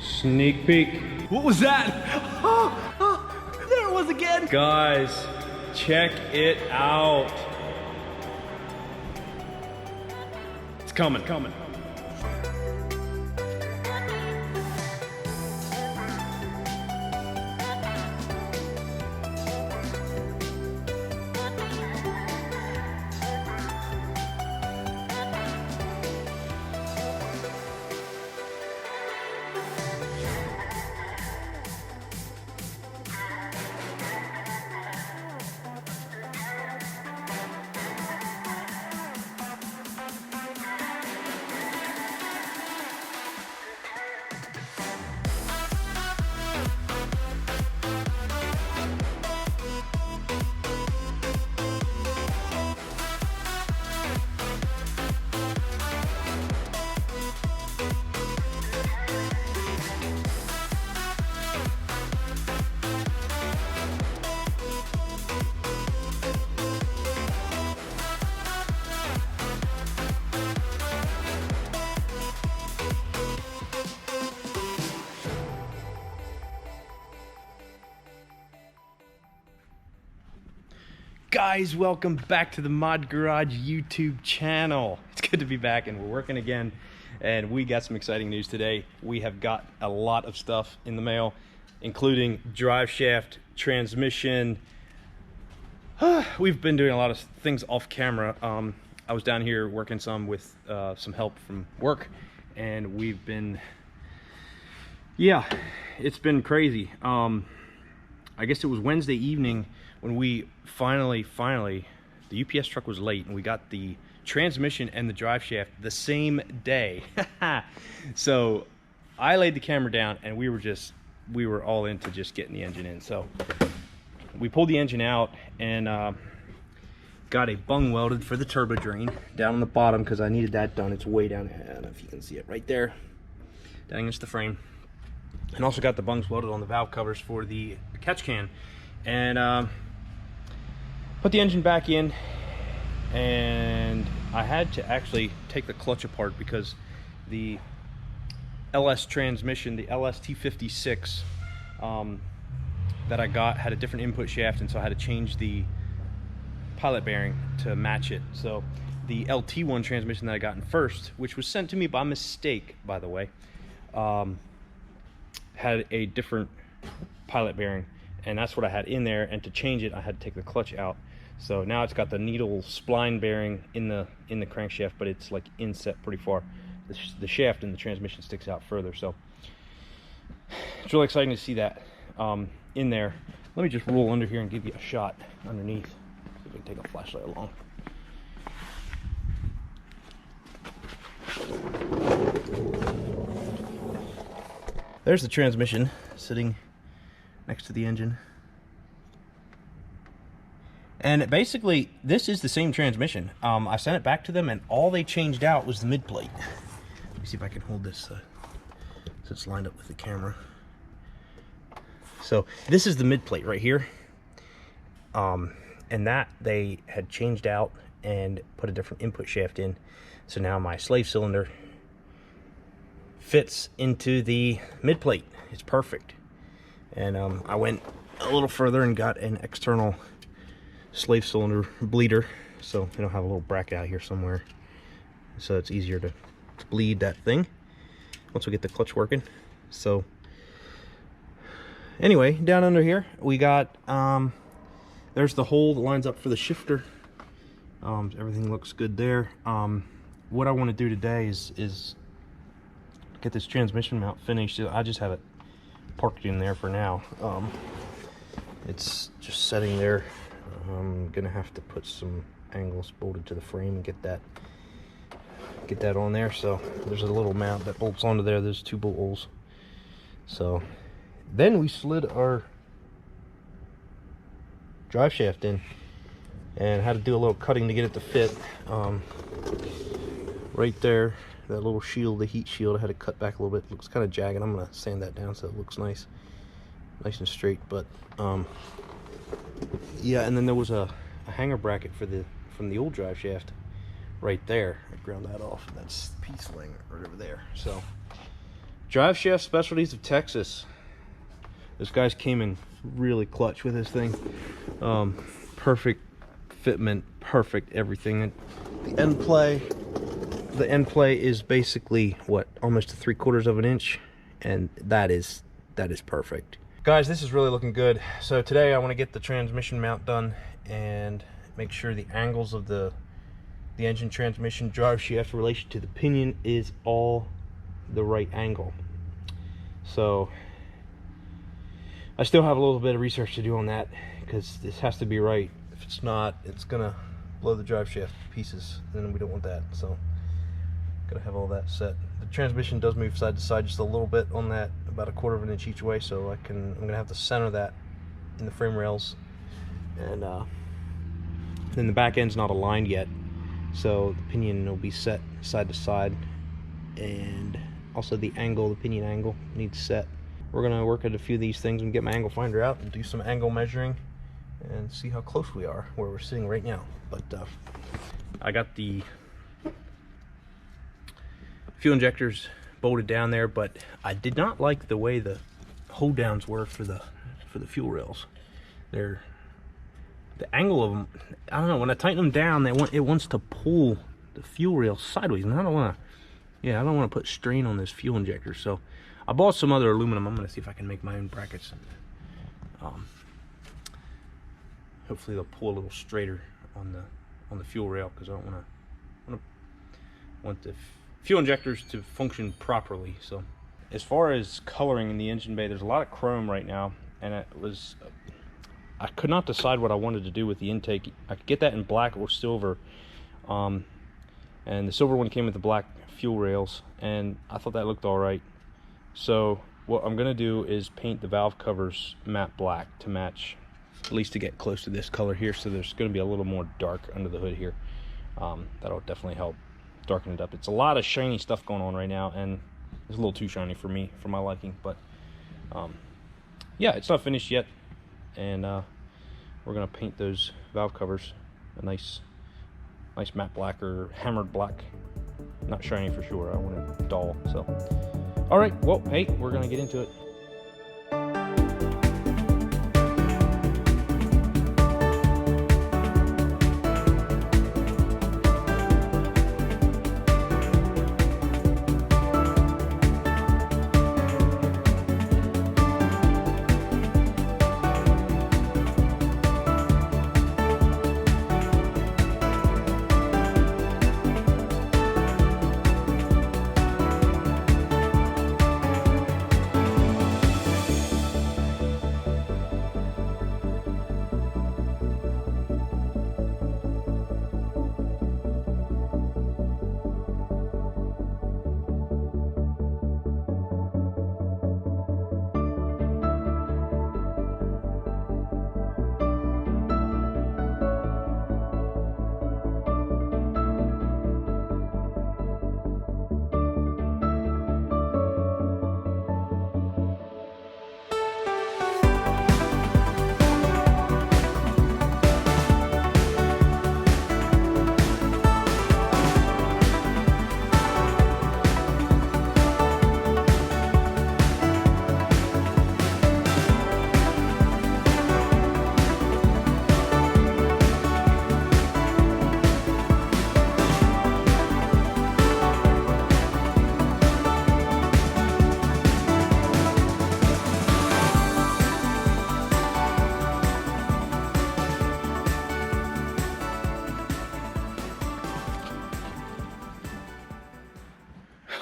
Sneak peek. What was that? There it was again. Guys, check it out. It's coming. Guys, welcome back to the Mod Garage YouTube channel. It's good to be back and we're working again, and we got some exciting news today. We have got a lot of stuff in the mail, including Driveshaft, transmission. We've been doing a lot of things off camera. I was down here working some with some help from work, and we've been, yeah, it's been crazy. I guess it was Wednesday evening when we finally, the UPS truck was late and we got the transmission and the drive shaft the same day. So I laid the camera down and we were all into just getting the engine in. So we pulled the engine out and got a bung welded for the turbo drain down on the bottom because I needed that done. It's way down, I don't know if you can see it right there, down against the frame. And also got the bungs welded on the valve covers for the catch can. And put the engine back in, and I had to actually take the clutch apart because the LS transmission, the LS T56 that I got, had a different input shaft, and so I had to change the pilot bearing to match it. So the LT1 transmission that I got in first, which was sent to me by mistake, by the way, had a different pilot bearing, and that's what I had in there, and to change it I had to take the clutch out. So now it's got the needle spline bearing in the crankshaft, but it's like inset pretty far. The shaft in the transmission sticks out further, so it's really exciting to see that in there. Let me just roll under here and give you a shot underneath. See if I can take a flashlight along. There's the transmission sitting next to the engine. And basically, this is the same transmission. I sent it back to them, and all they changed out was the mid plate. Let me see if I can hold this so it's lined up with the camera. So this is the mid plate right here. And that they had changed out and put a different input shaft in. So now my slave cylinder fits into the mid plate. It's perfect. And I went a little further and got an external slave cylinder bleeder, so I don't have a little bracket out here somewhere, so it's easier to bleed that thing once we get the clutch working. So anyway, down under here we got there's the hole that lines up for the shifter. Everything looks good there. What I want to do today is get this transmission mount finished. I just have it parked in there for now. It's just sitting there. I'm gonna have to put some angles bolted to the frame and get that on there. So there's a little mount that bolts onto there. There's 2 bolt holes. So then we slid our drive shaft in and had to do a little cutting to get it to fit. Right there, that little shield, the heat shield, I had to cut back a little bit. It looks kind of jagged. I'm gonna sand that down so it looks nice and straight. But yeah, and then there was a hanger bracket from the old drive shaft right there. I ground that off, and that's the piece laying right over there. So Driveshaft Specialties of Texas. Those guys came in really clutch with this thing. Perfect fitment, perfect everything. The end play is basically what, almost 3/4 of an inch, and that is perfect. Guys, this is really looking good. So today I want to get the transmission mount done and make sure the angles of the engine transmission drive shaft in relation to the pinion is all the right angle. So I still have a little bit of research to do on that, because this has to be right. If it's not, it's gonna blow the drive shaft to pieces, and we don't want that. So gotta have all that set. The transmission does move side to side just a little bit on that, about 1/4 of an inch each way, so I'm gonna have to center that in the frame rails. And then the back end's not aligned yet, so the pinion will be set side to side, and also the pinion angle needs set. We're gonna work at a few of these things and get my angle finder out and do some angle measuring and see how close we are where we're sitting right now. But I got the fuel injectors bolted down there, but I did not like the way the hold downs were for the fuel rails. The angle of them, I don't know, when I tighten them down, it wants to pull the fuel rail sideways, and I don't want to put strain on this fuel injector. So I bought some other aluminum. I'm going to see if I can make my own brackets. Hopefully they'll pull a little straighter on the fuel rail, because I don't want the fuel injectors to function properly. So as far as coloring in the engine bay, there's a lot of chrome right now, and I could not decide what I wanted to do with the intake. I could get that in black or silver, and the silver one came with the black fuel rails, and I thought that looked all right. So what I'm gonna do is paint the valve covers matte black to match, at least to get close to this color here. So there's gonna be a little more dark under the hood here. That'll definitely help darken it up. It's a lot of shiny stuff going on right now, and it's a little too shiny for me, for my liking. But yeah, it's not finished yet, and we're gonna paint those valve covers a nice matte black or hammered black. Not shiny for sure. I want it dull. So all right, well, hey, we're gonna get into it.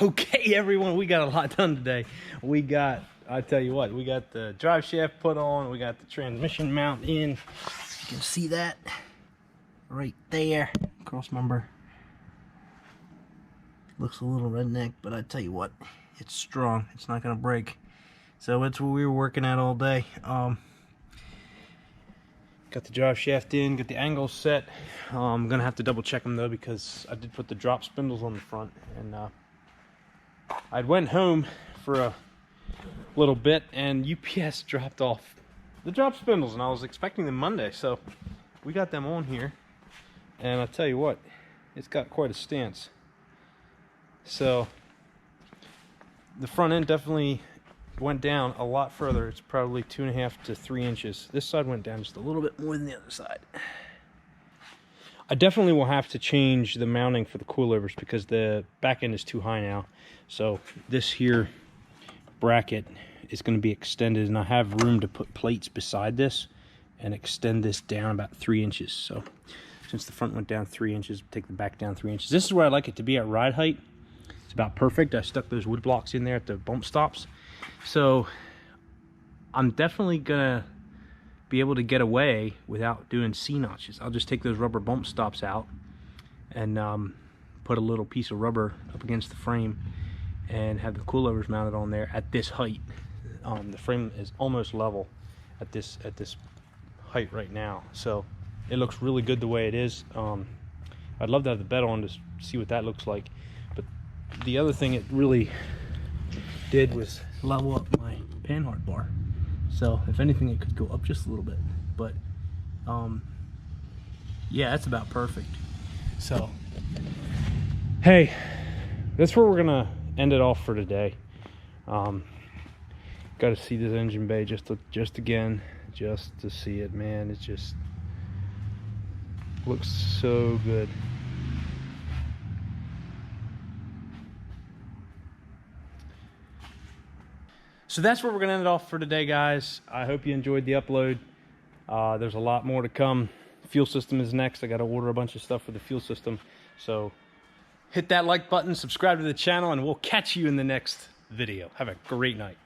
Okay, everyone, we got a lot done today. I tell you what, we got the drive shaft put on, we got the transmission mount in. You can see that right there. Cross member looks a little redneck, but I tell you what, it's strong. It's not gonna break. So that's what we were working at all day. Got the drive shaft in, got the angles set. I'm gonna have to double check them though, because I did put the drop spindles on the front, and I went home for a little bit and UPS dropped off the drop spindles, and I was expecting them Monday, so we got them on here, and I tell you what, it's got quite a stance. So the front end definitely went down a lot further. It's probably 2.5 to 3 inches. This side went down just a little bit more than the other side. I definitely will have to change the mounting for the coilovers because the back end is too high now. So this here bracket is going to be extended, and I have room to put plates beside this and extend this down about 3 inches. So since the front went down 3 inches, take the back down 3 inches. This is where I like it to be at ride height. It's about perfect. I stuck those wood blocks in there at the bump stops. So I'm definitely gonna be able to get away without doing C-notches. I'll just take those rubber bump stops out and put a little piece of rubber up against the frame and have the coilovers mounted on there at this height. The frame is almost level at this height right now, so it looks really good the way it is. I'd love to have the bed on to see what that looks like, but the other thing it really did was level up my panhard bar. So if anything, it could go up just a little bit, but yeah, that's about perfect. So hey, that's where we're gonna end it off for today. Got to see this engine bay just to see it, man. It just looks so good. So that's where we're gonna end it off for today, guys. I hope you enjoyed the upload. There's a lot more to come. Fuel system is next. I got to order a bunch of stuff for the fuel system. So hit that like button, subscribe to the channel, and we'll catch you in the next video. Have a great night.